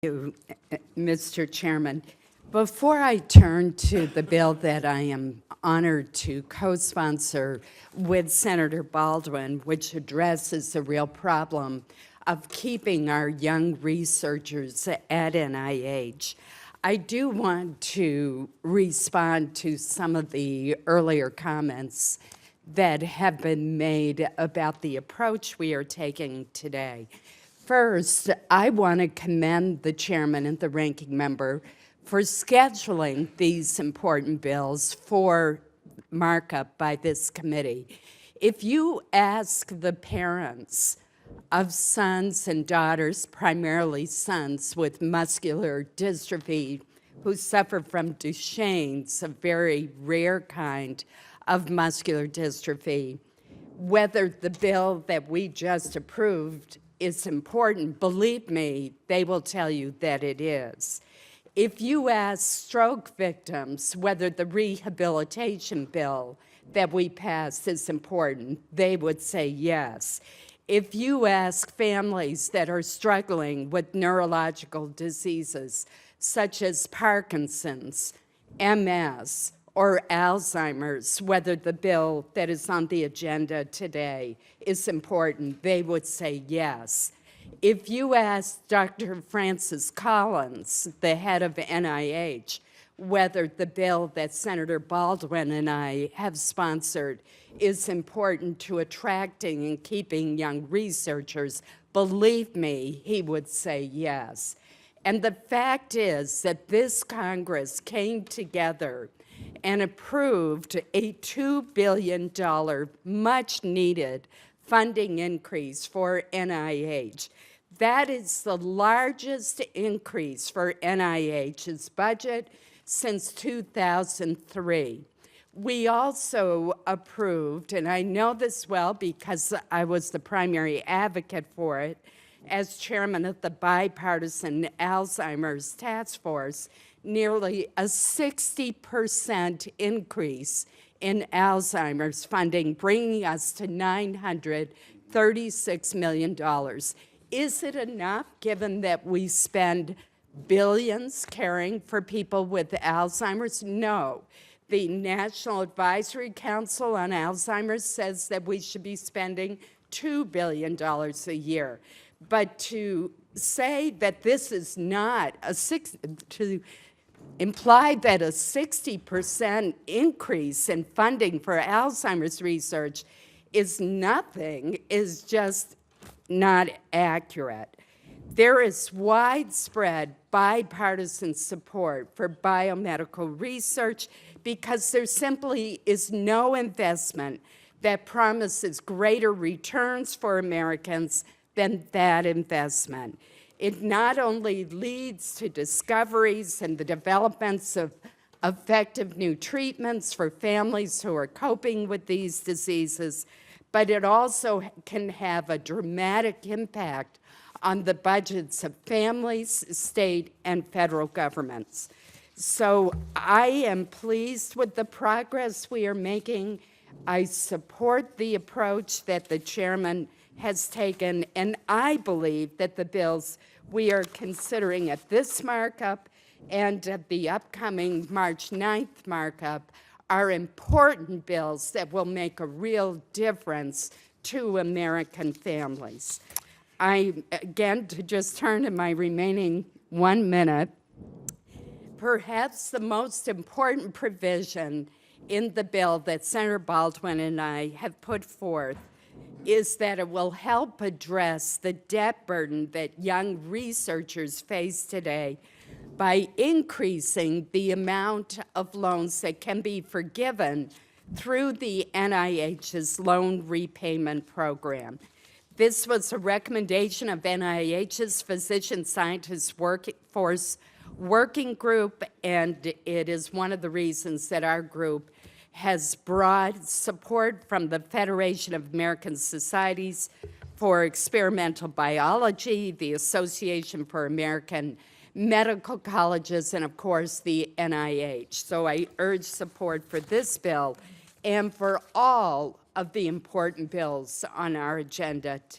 you, Mr. Chairman. Before I turn to the bill that I am honored to co-sponsor with Senator Baldwin, which addresses the real problem of keeping our young researchers at NIH, I do want to respond to some of the earlier comments that have been made about the approach we are taking today. First, I want to commend the chairman and the ranking member for scheduling these important bills for markup by this committee. If you ask the parents of sons and daughters, primarily sons with muscular dystrophy, who suffer from Duchenne's, a very rare kind of muscular dystrophy, whether the bill that we just approved is important, believe me, they will tell you that it is. If you ask stroke victims whether the rehabilitation bill that we passed is important, they would say yes. If you ask families that are struggling with neurological diseases such as Parkinson's, MS, or Alzheimer's, whether the bill that is on the agenda today is important, they would say yes. If you ask Dr. Francis Collins, the head of NIH, whether the bill that Senator Baldwin and I have sponsored is important to attracting and keeping young researchers, believe me, he would say yes. And the fact is that this Congress came together and approved a $2 billion much-needed funding increase for NIH. That is the largest increase for NIH's budget since 2003. We also approved, and I know this well because I was the primary advocate for it, as chairman of the bipartisan Alzheimer's task force, nearly a 60% increase in Alzheimer's funding, bringing us to $936 million. Is it enough, given that we spend billions caring for people with Alzheimer's? No. The National Advisory Council on Alzheimer's says that we should be spending $2 billion a year. But to say that this is not to imply that a 60% increase in funding for Alzheimer's research is nothing is just not accurate. There is widespread bipartisan support for biomedical research because there simply is no investment that promises greater returns for Americans than that investment. It not only leads to discoveries and the developments of effective new treatments for families who are coping with these diseases, but it also can have a dramatic impact on the budgets of families, state, and federal governments. So I am pleased with the progress we are making. I support the approach that the chairman has taken, and I believe that the bills we are considering at this markup and at the upcoming March 9th markup are important bills that will make a real difference to American families. Again, to just turn to my remaining 1 minute, perhaps the most important provision in the bill that Senator Baldwin and I have put forth is that it will help address the debt burden that young researchers face today by increasing the amount of loans that can be forgiven through the NIH's loan repayment program. This was a recommendation of NIH's Physician Scientist Workforce Working Group, and it is one of the reasons that our group has broad support from the Federation of American Societies for Experimental Biology, the Association for American Medical Colleges, and of course the NIH. So I urge support for this bill and for all of the important bills on our agenda today.